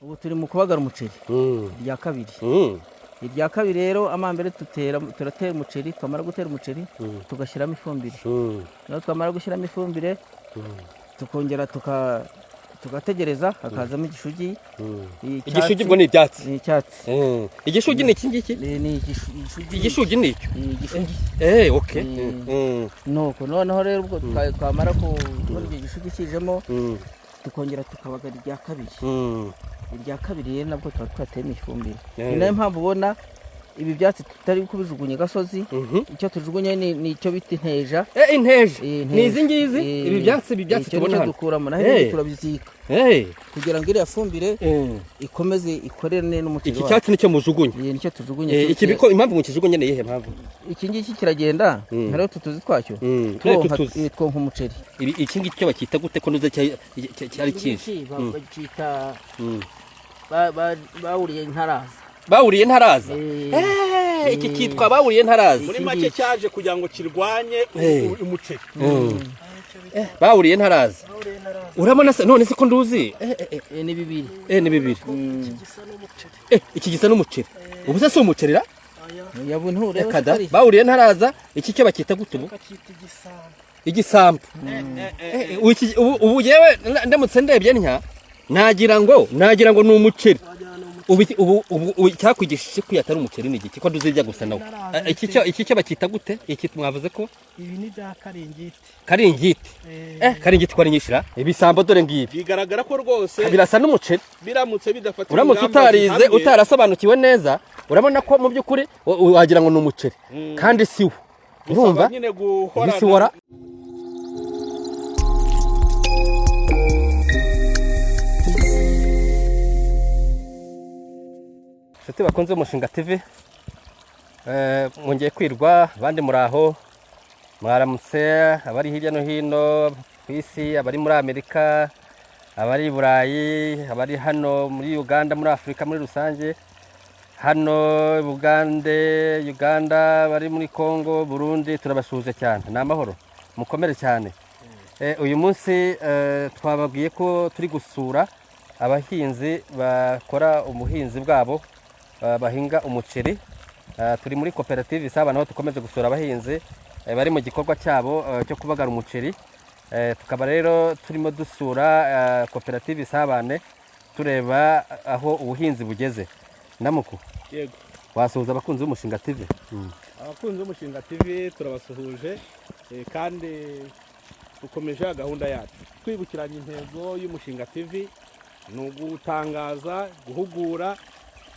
ubu turi mu kubagara umuceri irya kabiri. Irya kabiri rero amambere turatera umuceri, twamara gutera umuceri tugashyiramo ifumbire. Naho twamara gushyiramo ifumbire tukongera tugategereza hakazamo igishugi. Igishugi bwo ni ibyatsi. Ni icyatsi. Igishugi ni iki ngiki? Ni igishugi. Igishugi ni icyo. Igishugi. Okay. Nuko noneho rero ubwo twamara kubona icyo gishugi kijemo tukongera tukabagara irya kabiri. Irya kabiri rero nabwo tuba twateyemo ifumbire. Ni nayo mpamvu ubona ibi byatsi tutari kubijugunya gasozi. Icyo tujugunye ni icyo bita inteja. Inteja. Ni izi ngizi ibi byatsi tubona hano. Dukuramo naho turabizika. Kugira ngo iriya fumbire ikomeze ikorere n'umuceri wacu. Iki cyatsi nicyo mujugunye. Nicyo tujugunye. Iki biko impamvu mukijugunye ni iyihe mpamvu? Iki ngiki kiragenda hariho tutuzi twacyo. Twonka umuceri. Iki ngiki cyo bakita gute ko nuze cyari cyinshi? Bakita bawuriye ntaraza. Bawuriye ntaraza. Iki kitwa bawuriye ntaraza. Muri make cyaje kugira ngo kirwanye umuceri. Bawuriye ntaraza. Urabona se none se ko nduzi? Ni bibiri. Ni bibiri. Iki gisa n'umuceri. Ubu se si umuceri ra? Yabunture. Bawuriye ntaraza. Iki cyo bakita gute ubu? Igisambu. Ubu yewe ndamutse ndebye ntya nagira ngo ni umuceri. Ubu cyakwigishije ko yatari umuceri ni igiki ko nduzirya gusa nawe. Iki cyo bakita gute? Iki mwavuze ko ibi ni bya karingiti. Karingiti. Karingiti ko ari nyishira. Ibisambo dore ngibi. Bigaragara ko rwose birasa n'umuceri. Biramutse bidafata. Uramutse utarize utarasobanukiwe neza, urabona ko mu by'ukuri wagira ngo ni umuceri. Kandi siwo. Urumva? Isi wora. Nshuti bakunze umushinga TV, mwongeye kwirwa abandi muraho, mwaramutse abari hirya no hino ku isi, abari muri Amerika, abari i Burayi, abari hano muri Uganda, muri Afurika muri rusange, hano Uganda, bari muri Congo, Burundi, turabasuhuje cyane. Ni amahoro, mukomere cyane. Uyu munsi twababwiye ko turi gusura abahinzi bakora umuhinzi bwabo, bahinga umuceri. Turi muri koperative Isabane aho dukomeje gusura abahinzi bari mu gikorwa cyabo cyo kubagara umuceri. Tukaba rero turimo dusura koperative Isabane tureba aho ubuhinzi bugeze. Namuku yego wasuhuza abakunzi b'umushinga TV. Abakunzi b'umushinga TV turabasuhuje kandi dukomeje gahunda yacu. Twibukiranye intego y'umushinga TV ni ugutangaza, guhugura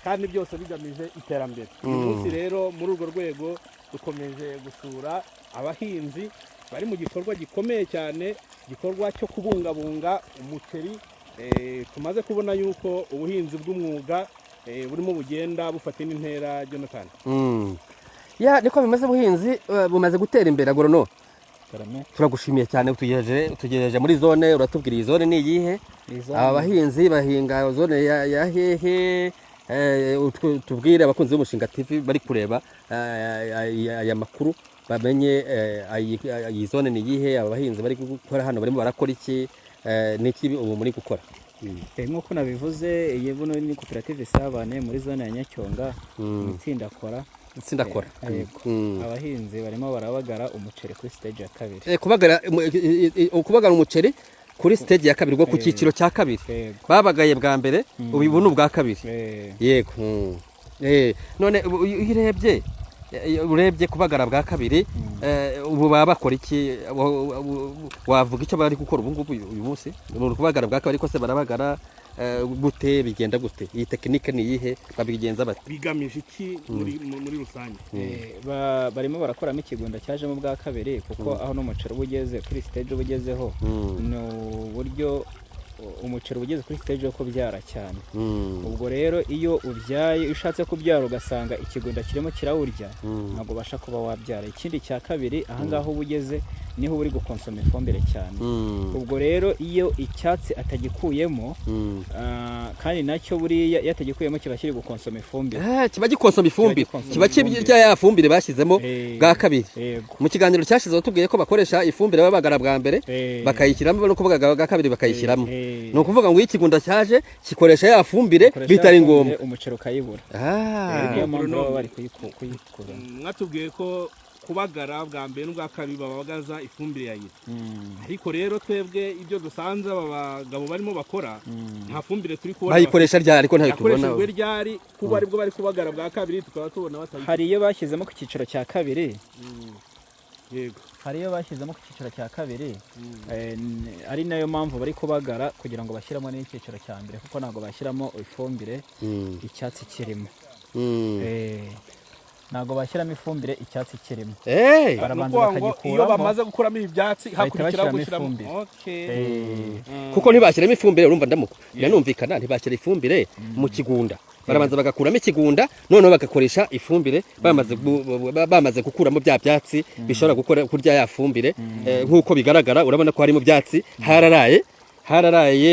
kandi byose bigamije iterambere. Uyu munsi rero muri urwo rwego dukomeje gusura abahinzi bari mu gikorwa gikomeye cyane, gikorwa cyo kubungabunga umuceri. Tumaze kubona yuko ubuhinzi bw'umwuga burimo bugenda bufata intera Jonathan. Niko bimaze ubuhinzi bumaze gutera imbere agrono. Turagushimiye cyane tugejeje muri zone, uratubwira iyi zone ni iyihe? Aba bahinzi bahinga zone ya hehe? Tubwire abakunzi b'umushinga TV bari kureba aya makuru bamenye iyi zone ni iyihe, aba bahinzi bari gukora hano barimo barakora iki, n'iki ubu muri gukora. Nk'uko nabivuze, iyi buno ni koperative Isabane muri zone ya Nyacyonga, itsinda kora. Abahinzi barimo barabagara umuceri kuri stage ya kabiri. Kubagara umuceri kuri stage ya kabiri, ku cyiciro cya kabiri. Babagaye bwa mbere, ubu ni ubwa kabiri. Yego. None urebye kubagara bwa kabiri, ubu baba bakora iki? Wavuga icyo bari gukora ubu ngubu uyu munsi? Mu kubagara bwa kabiri ko se barabagara gute, bigenda gute? Iyi tekinike ni iyihe, babigenza bate? Bigamije iki muri rusange? Barimo barakoramo ikigunda cyajemo bwa kabiri, kuko aho n'umuceri ubugeze kuri stage ubugezeho ni uburyo umuceri ugeze kuri stage yo kubyara cyane. Ubwo rero iyo ubyaye ushatse kubyara ugasanga ikigunda kirimo kirawurya, ntabwo basha kuba wabyara. Ikindi cya kabiri, aha ngaho ubugeze niho uri gukonsoma ifumbire cyane. Ubwo rero iyo icyatsi atagikuyemo kandi nacyo buriya yatagikuyemo kiba kiri gukonsoma ifumbire. Kiba gikonsoma ifumbire, kiba kirya ya fumbire bashyizemo bwa kabiri. Mu kiganiro cyashizeho tubwiye ko bakoresha ifumbire babagara bwa mbere bakayishyiramo no kuvuga bwa kabiri bakayishyiramo. Ni ukuvuga ngo iyo ikigunda cyaje gikoresha ya fumbire bitari ngombwa umuceri ukayibura. Niyo mpamvu baba bari kuyikura. Mwatubwiye ko kubagara bwa mbere n'ubwa kabiri babagaza ifumbire ya yita, ariko rero twebwe ibyo dusanze aba bagabo barimo bakora nta fumbire turi kubona bayikoresha ryari, ariko ntayo tubona ryari kuba aribwo bari kubagara bwa kabiri tukaba tubona batayikoresha. Hari iyo bashyizemo ku cyiciro cya kabiri, yego hari iyo bashyizemo ku cyiciro cya kabiri, ari nayo mpamvu bari kubagara kugira ngo bashyiramo n'icyiciro cya mbere, kuko ntabwo bashyiramo ifumbire icyatsi kirimo. Ntabwo bashyiramo ifumbire icyatsi kirimo, barabanza bakagikuramo. Iyo bamaze gukuramo ibyatsi hakurikiraho gushyiramo kuko ntibashyiramo ifumbire. Urumva ndamuko biranumvikana, ntibashyira ifumbire mu kigunda, barabanza bagakuramo ikigunda, noneho bagakoresha ifumbire bamaze gukuramo bya byatsi bishobora kurya ya fumbire. Nk'uko bigaragara urabona ko harimo byatsi hararaye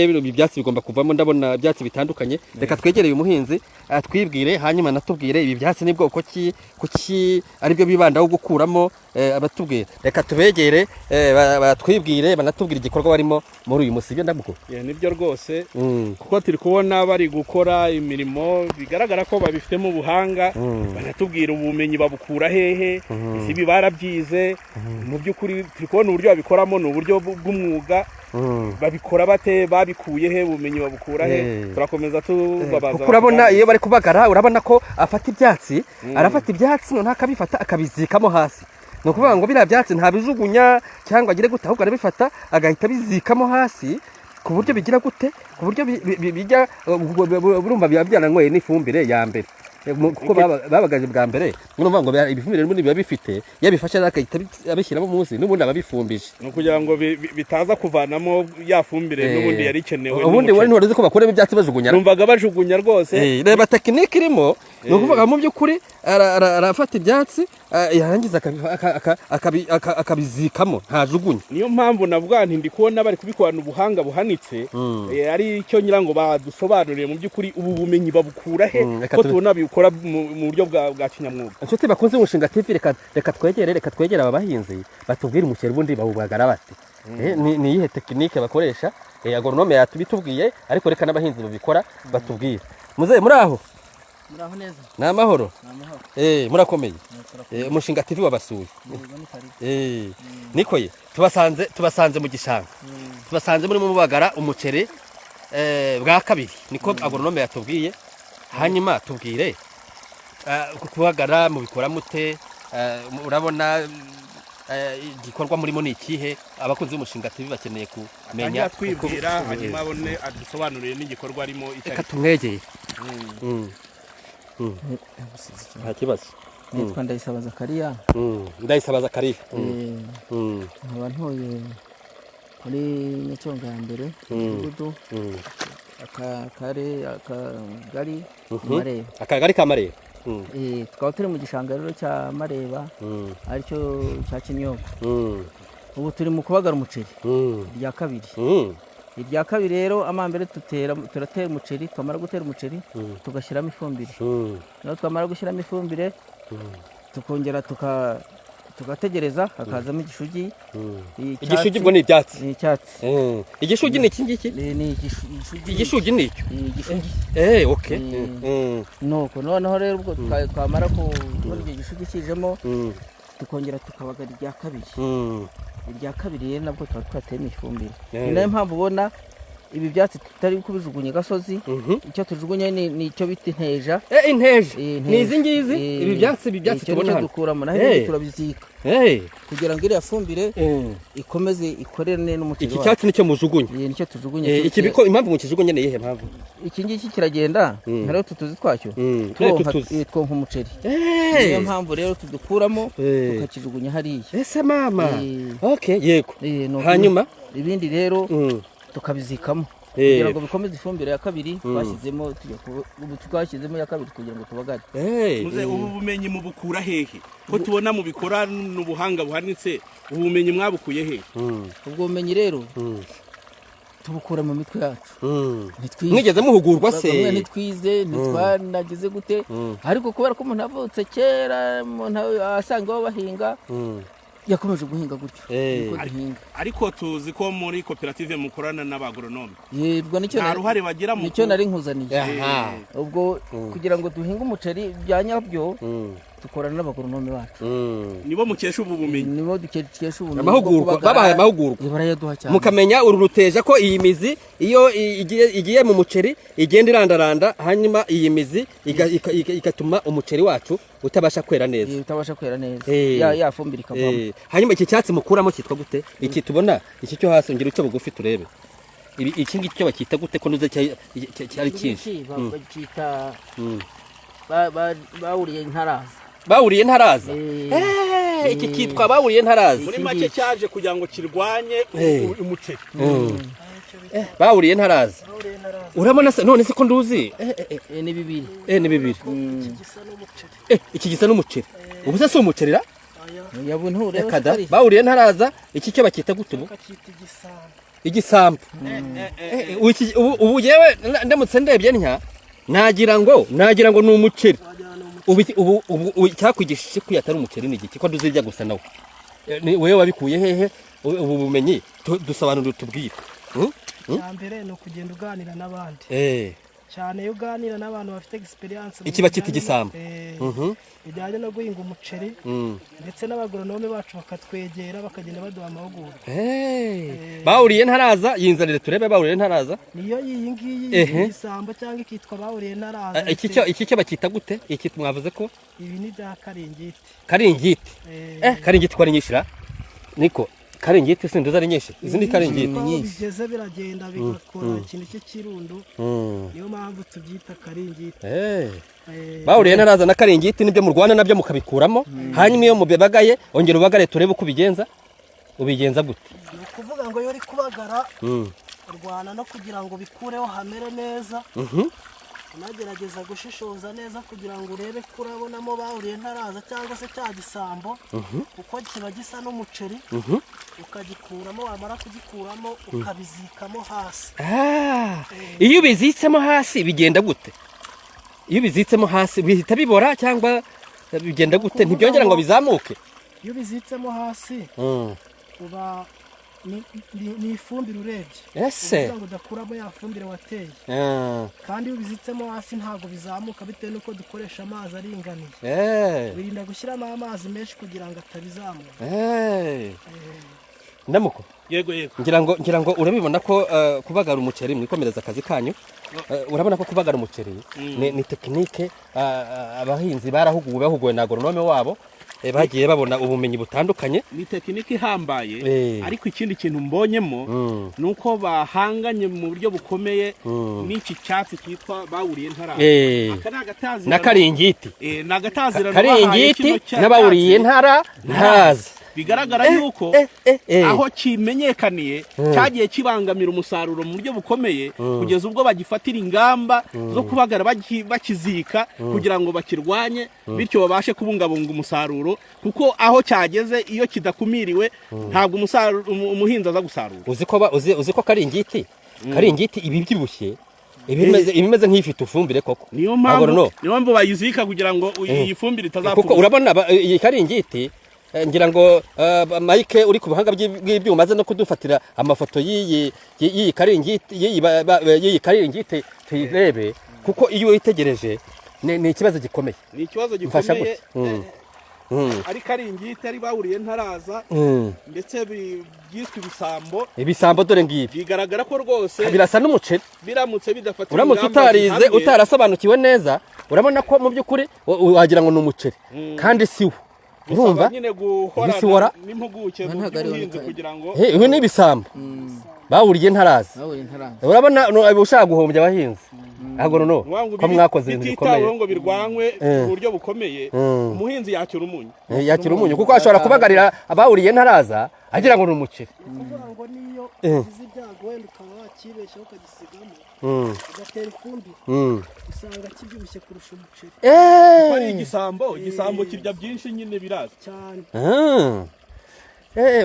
ibyatsi bigomba kuvamo, ndabona ibyatsi bitandukanye. Reka twegereye umuhinzi twibwire, hanyuma natubwire ibi byatsi ni bwoko ki, kuki aribyo bibandaho gukuramo, abatubwire. Reka tubegere batwibwire, banatubwire igikorwa barimo muri uyu musi. Ibyo ndamuko nibyo rwose, kuko turi kubona bari gukora imirimo bigaragara ko babifitemo ubuhanga, banatubwira ubumenyi babukura hehe, ibi barabyize. Mu by'ukuri turi kubona uburyo babikoramo ni uburyo bw'umwuga. Babikora bate, babikuye he, ubumenyi babukura he? Turakomeza tubabaza. Kuko urabona iyo bari kubagara, urabona ko afata ibyatsi, arafata ibyatsi none akabifata akabizikamo hasi. No kuvuga ngo biriya byatsi ntabijugunya cyangwa agire gute, ahubwo arabifata agahita bizikamo hasi, ku buryo bigira gute, ku buryo bijya urumva byarangoye n'ifumbire ya mbere. Kuko babagaje bwa mbere, urumva ngo ibifumbire n'ubundi biba bifite, yabifashe akahita abishyiramo munsi, n'ubundi ababifumbije kugira ngo bitaza kuvanamo ya fumbire n'ubundi yari ikenewe. Ubundi wari ntoreze ko bakuremo ibyatsi bajugunya, numvaga bajugunya rwose. Reba tekinike irimo, ni ukuvuga mu by'ukuri arafata ibyatsi yarangiza akabizikamo, ntajugunya. Niyo mpamvu navuga nti ndi kubona bari kubikorana ubuhanga buhanitse, ari cyo nyirango badusobanuriye mu by'ukuri ubu bumenyi babukura he, ko tubona bikora mu buryo bwa kinyamwuga. Inshuti bakunze umushinga TV, reka twegere aba bahinzi batubwire umuceri ubundi bawubagara bate. Ni iyihe tekinike bakoresha? Agronome yatubitubwiye, ariko reka n'abahinzi babikora batubwire. Muze muri aho? Muraho neza. Ni amahoro? Murakomeye? Umushinga TV wabasuye. Nikoye tubasanze mu gishanga, tubasanze muri mu bagara umuceri bwa kabiri, niko agronome yatubwiye. Hanyuma tubwire kubagara mubikora mute, urabona igikorwa murimo ni ikihe? Abakunzi b'umushinga TV bakeneye kumenya. Twibwira hanyuma abone adusobanurire n'igikorwa arimo. Reka tumwegeye. Nta kibazo. Nitwa Ndayisaba Zakariya. Ndayisaba Zakariya. Nkaba ntuye muri Nyacyonga ya mbere, umudugudu akagari ka Mareba. Tukaba turi mu gishanga rero cya Mareba, aricyo cya Kinyogo. Ubu turi mu kubagara umuceri irya kabiri. Irya kabiri rero amambere turatera umuceri, twamara gutera umuceri tugashyiramo ifumbire. Naho twamara gushyiramo ifumbire tukongera tugategereza hakazamo igishugi. Igishugi bwo ni ibyatsi. Ni icyatsi. Igishugi ni iki ngiki? Ni igishugi ni icyo. Okay. Nuko noneho rero ubwo twamara kubona icyo gishugi kijemo, tukongera tukabagara irya kabiri. Irya kabiri rero nabwo tuba twateyemo ifumbire. Ni nayo mpamvu ubona ibi byatsi tutari kubijugunya gasozi, icyo tujugunya ni icyo bita inteja. Inteja ni izi ngizi, ibi byatsi tubona hano dukuramo, naho turabizika kugira ngo iriya fumbire ikomeze ikorere n'umuceri. Iki cyatsi nicyo mujugunya? Nicyo tujugunya. Iki biko impamvu mukijugunya ni iyihe mpamvu? Iki ngiki kiragenda, hariho tutuzi twacyo twonka umuceri. Niyo mpamvu rero tudukuramo tukakijugunya hariya. Ese mama. Okay, yego. Hanyuma ibindi rero tukabizikamo. kugira ngo bikomeze ifumbire ya kabiri twashyizemo twashyizemo ya kabiri kugira ngo tubagare. Muze ubu bumenyi mubukura hehe ko tubona mubikora n'ubuhanga buhanitse, ubu bumenyi mwabukuye hehe? Ubwo bumenyi rero tubukura mu mitwe yacu. Mwigeze muhugurwa se? Bamwe ntitwize ntitwanagize gute, ariko kubera ko umuntu avutse kera umuntu asanga aho bahinga yakomeje guhinga gutyo. Ariko tuzi ko muri koperative mukorana n'abagoronome. Yebwa nicyo nta ruhare bagira mu nicyo nari nkuzaniye. Ubwo kugira ngo duhinge umuceri bya nyabyo dukorana n'abagoronome bacu. Nibo mukesha ubu bumenyi. Nibo dukesha ubumenyi. Amahugurwa babahaye amahugurwa. Barayaduha cyane. Mukamenya uru ruteja ko iyi mizi iyo igiye mu muceri igenda irandaranda, hanyuma iyi mizi igatuma umuceri wacu utabasha kwera neza. Utabasha kwera neza. Ya fumbire ikavamo. Hanyuma iki cyatsi mukuramo cyitwa gute? Iki tubona iki cyo hasi ngira ucyo bugufi turebe. Iki ngiki cyo bakita gute ko nuze cyari cyinshi? Bakita bawuriye ntaraza. Bawuriye ntaraza. Iki kitwa bawuriye ntaraza. Muri make cyaje kugira ngo kirwanye umuceri. Bawuriye ntaraza. Urabona se none se ko nduzi? Ni bibiri. Ni bibiri. Iki gisa n'umuceri. Ubu se si umuceri ra? Yabunture bawuriye ntaraza. Iki cyo bakita gute ubu? Igisambu. Ubu yewe ndamutse ndebye ntya nagira ngo ni umuceri. Ubu cyakwigishije ko yatari umuceri n'igiki ko nduzirya gusa nawe. Wewe wabikuye hehe ubu bumenyi? Dusobanurire tubwire. Cyambere no kugenda uganira n'abandi. Cyane yo uganira n'abantu bafite experience. Iki bakita igisambu. Bijyanye no guhinga umuceri ndetse n'abagoronome bacu bakatwegera bakagenda baduha amahugurwa. Bawuriye ntaraza yinzanire turebe bawuriye ntaraza. Niyo iyi ngiyi igisambo cyangwa ikitwa bawuriye ntaraza. Iki cyo bakita gute? Iki mwavuze ko ibi ni bya karingiti. Karingiti. Karingiti kwa nyishira. Niko karingiti sinduza ari nyinshi. Izi ni karingiti nyinshi. Bigeze biragenda bigakora ikintu cy'ikirundo. Niyo mpamvu tubyita karingiti. Bawuriye ntaraza na karingiti nibyo mu Rwanda nabyo mukabikuramo. Hanyuma iyo mubebagaye ongera ubagare turebe uko ubigenza. Ubigenza gute? Ni ukuvuga ngo yo uri kubagara urwana no kugira ngo bikureho hamere neza. Unagerageza gushishoza neza kugira ngo urebe ko urabonamo bawuriye ntaraza cyangwa se cya gisambo kuko kiba gisa n'umuceri ukagikuramo, wamara kugikuramo ukabizikamo hasi. Iyo ubizitsemo hasi bigenda gute? Iyo ubizitsemo hasi bihita bibora cyangwa bigenda gute? Ntibyongera ngo bizamuke? Iyo ubizitsemo hasi uba ni ifumbire urebye. Kugira ngo udakuramo ya fumbire wateye. Kandi iyo ubizitsemo hasi ntabwo bizamuka bitewe nuko dukoresha amazi aringaniye. Birinda gushyiramo amazi menshi kugira ngo atabizamuka. Ndamuko yego ngira ngo urabibona ko kubagara umuceri mwikomereza akazi kanyu. Urabona ko kubagara umuceri ni tekinike abahinzi bahuguwe na agoronome wabo. Bagiye babona ubumenyi butandukanye. Ni tekinike ihambaye. Ariko ikindi kintu mbonyemo nuko bahanganye mu buryo bukomeye n'iki cyatsi cyitwa bawuriye ntaraza. Na karingiti. Nagatazira karingiti n'abawuriye ntaraza. Bigaragara yuko aho kimenyekaniye cyagiye kibangamira umusaruro mu buryo bukomeye kugeza ubwo bagifatira ingamba zo kubagara bakizika kugira ngo bakirwanye bityo babashe kubungabunga umusaruro, kuko aho cyageze iyo kidakumiriwe ntabwo umuhinzi aza gusarura. Uzi ko karingiti ibi byibushye ibimeze nk'ifite ufumbire koko. Niyo mpamvu bayizika kugira ngo iyi fumbire itazapfa. Kuko urabona iyi karingiti ngira ngo Mike uri ku buhanga bw'ibyuma maze no kudufatira amafoto y'iyi karingiti tuyirebe, kuko iyo uyitegereje ni ikibazo gikomeye. Ni ikibazo gikomeye. Ari karingiti ari bawuriye ntaraza ndetse byiswe ibisambo dore ngibi bigaragara ko rwose birasa n'umuceri biramutse bidafatira. Uramutse utarize utarasobanukiwe neza urabona ko mu by'ukuri wagira ngo ni umuceri kandi siwo. Urumva nyine guhora n'impuguke mu by'ubuhinzi kugira ngo ibi ni ibisambo bawuriye ntaraza. Urabona ushaka guhombya abahinzi agoronome ko mwakoze ibintu bikomeye ngo birwanywe mu buryo bukomeye. Umuhinzi yakira umunyu kuko ashobora kubagarira abawuriye ntaraza agira ngo ni umuceri. ni ukuvuga ngo niyo ugize ibyago wenda ukaba wakibeshyaho ukagisigamo ugatera ifumbire usanga kibyibushye kurusha umuceri. Ari igisambo kirya byinshi nyine biraza cyane.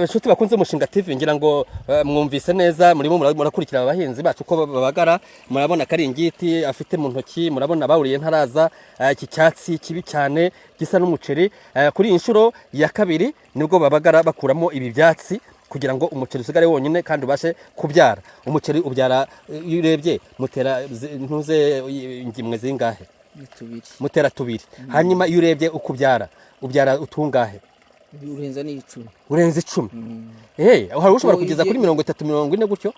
Inshuti bakunze Umushinga TV, ngira ngo mwumvise neza, murimo murakurikira abahinzi bacu uko babagara. Murabona karingiti afite mu ntoki, murabona bawuriye ntaraza, iki cyatsi kibi cyane gisa n'umuceri. Kuri iyi nshuro ya kabiri nibwo babagara bakuramo ibi byatsi kugira ngo umuceri usigare wonyine kandi ubashe kubyara. Umuceri ubyara, iyo urebye mutera ntuze ingimwe zingahe? Mutera tubiri. Hanyuma iyo urebye uko ubyara utungahe? Urenze 10. Hari ushobora kugeza kuri 30 40 gutyo.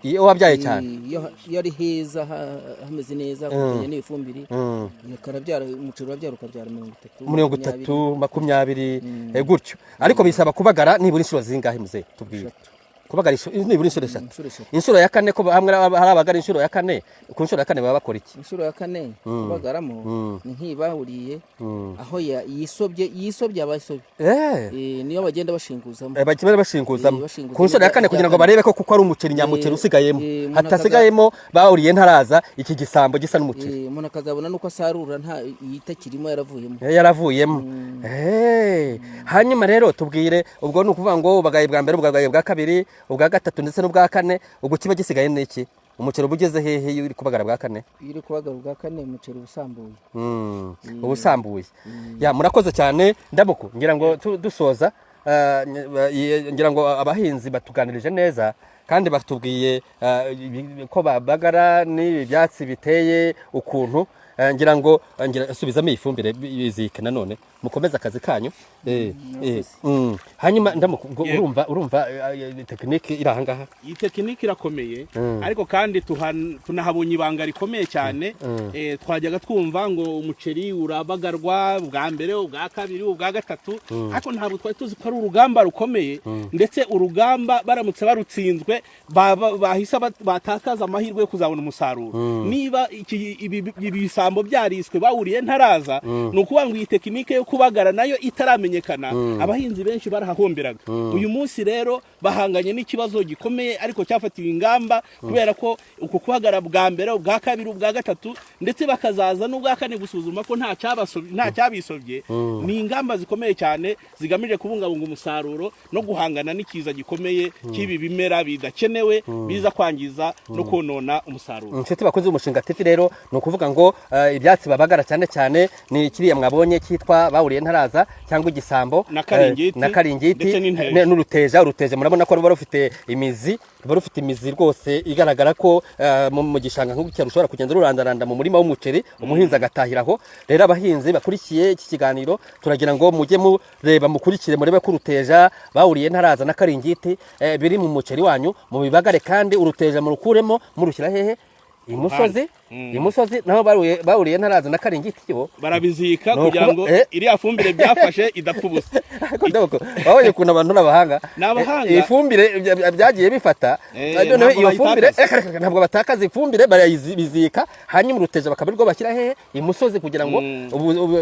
Iyo wabyaye cyane. Iyo ari heza hameze neza kujyanye n'ifumbire. Yakarabyara umuceri wabyara ukabyara 30 20 gutyo. Ariko bisaba kubagara nibura inshuro zingahe muze tubwiye? Kubagara nibura inshuro 3. Inshuro ya 4 ko hamwe hari abagara inshuro ya 4, ku inshuro ya 4 baba bakora iki? Inshuro ya 4 kubagaramo ni nk'ibahuriye aho yisobye abasobye. Niyo bagenda bashinguzamo. Bagenda bashinguzamo. Ku inshuro ya 4 kugira ngo barebe ko kuko ari umuceri nyamuceri usigayemo. Hatasigayemo bahuriye ntaraza iki gisambo gisa n'umuceri. Umuntu akazabona nuko asarura nta yitakirimo yaravuyemo. Hanyuma rero tubwire, ubwo ni ukuvuga ngo ubagaye bwa mbere, ubagaye bwa kabiri, ubwa gatatu ndetse n'ubwa kane, ubwo kiba gisigaye n'iki? Umuceri ubugeze hehe iyo uri kubagara bwa kane? Iyo uri kubagara bwa kane umuceri ubusambuye. Ubusambuye. Murakoze cyane Ndamuku, ngira ngo dusoza, ngira ngo abahinzi batuganirije neza kandi batubwiye ko babagara n'ibyatsi biteye ukuntu. Ngira ngo subizamo ifumbire bizike nanone mukomeza akazi kanyu. Hanyuma Ndamuku, urumva tekinike irahangaha. Iyi tekinike irakomeye, ariko kandi tunahabonye ibanga rikomeye cyane. Twajyaga twumva ngo umuceri urabagarwa bwa mbere, ubwa kabiri, ubwa gatatu, ariko ntabwo twari tuzi ko ari urugamba rukomeye, ndetse urugamba baramutse barutsinzwe bahisa batakaza amahirwe yo kuzabona umusaruro. Niba ibisambo byariswe bawuriye ntaraza, ni ukuvuga ngo iyi tekinike yo kubagara nayo itaramenyekana, abahinzi benshi barahahomberaga. Uyu munsi rero bahanganye n'ikibazo gikomeye, ariko cyafatiwe ingamba kubera ko uko kubagara bwa mbere, ubwa kabiri, ubwa gatatu, ndetse bakazaza n'ubwa kane gusuzuma ko nta cyabisobye. Ni ingamba zikomeye cyane zigamije kubungabunga umusaruro no guhangana n'ikiza gikomeye cy'ibi bimera bidakenewe biza kwangiza no konona umusaruro. Inshuti bakunze Umushinga TV rero ni ukuvuga ngo ibyatsi babagara cyane cyane ni kiriya mwabonye cyitwa bawuriye ntaraza cyangwa igisambo na karingiti n'uruteja. Uruteja murabona ko ruba rufite imizi rwose igaragara ko mu gishanga nk'uko rushobora kugenda rurandaranda mu murima w'umuceri, umuhinzi agatahiraho. Rero abahinzi bakurikiye iki kiganiro turagira ngo mujye mureba, mukurikire, murebe ko uruteja bawuriye ntaraza na karingiti biri mu muceri wanyu, mu bibagare kandi uruteja murukuremo murushyira hehe? Imusozi naho bawuriye ntaraza na karingiti cyo barabizika kugira ngo iriya fumbire byafashe idapfa ubusa. Babonye ukuntu abantu n'abahanga ifumbire byagiye bifata, noneho iyo fumbire ntabwo batakaza ifumbire, barayizika hanyuma uruteja bakabirirwa bashyira hehe? Imusozi, kugira ngo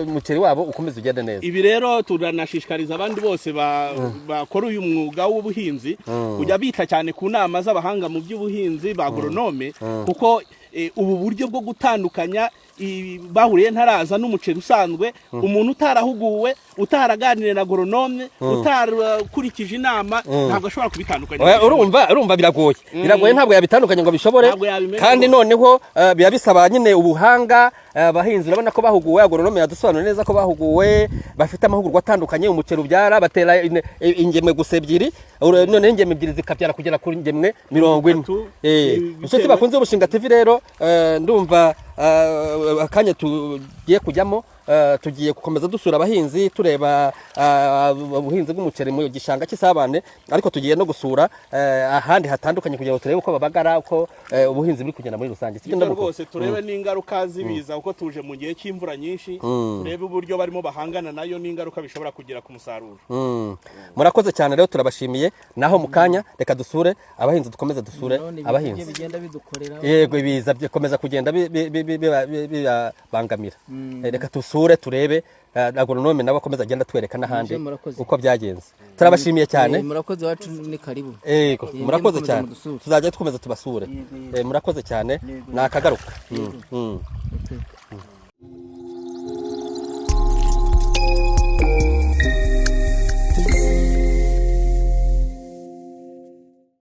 umuceri wabo ukomeze ugende neza. Ibi rero turanashishikariza abandi bose bakora uyu mwuga w'ubuhinzi kujya bita cyane ku nama z'abahanga mu by'ubuhinzi ba agronome, kuko ubu buryo bwo gutandukanya bahuriye ntaraza n'umuceri usanzwe, umuntu utarahuguwe, utaraganiriye na agronome, utarakurikije inama, ntabwo ashobora kubitandukanya. Urumva biragoye, ntabwo yabitandukanya ngo bishobore. Kandi noneho biba bisaba nyine ubuhanga. Abahinzi urabona ko bahuguwe, agronome yadusobanura neza ko bahuguwe, bafite amahugurwa atandukanye. Umuceri ubyara batera ingemwe gusa 2, none ingemwe 2 zikabyara kugera kuri ingemwe 40. Inshuti bakunze Umushinga TV rero, ndumva akanya tugiye kujyamo, tugiye gukomeza dusura abahinzi, tureba ubuhinzi bw'umuceri mu gishanga cy'Isabane, ariko tugiye no gusura ahandi hatandukanye kugira ngo turebe uko babagara, uko ubuhinzi buri kugenda muri rusange. Rwose turebe n'ingaruka zibiza, uko tuje mu gihe cy'imvura nyinshi, turebe uburyo barimo bahangana nayo n'ingaruka bishobora kugira ku musaruro. Murakoze cyane rero, turabashimiye. Naho mu kanya reka dusure abahinzi, dukomeze dusure abahinzi. Yego, ibiza bikomeza kugenda bibangamira. Reka dusure dusure turebe agoronome nawe akomeza agenda atwereka n'ahandi murakoze. uko byagenze turabashimiye cyane murakoze wacu ni karibu yego murakoze mukomeze cyane mudusure. tuzajya dukomeza tubasure Yego, murakoze cyane Yego. nakagaruka Okay.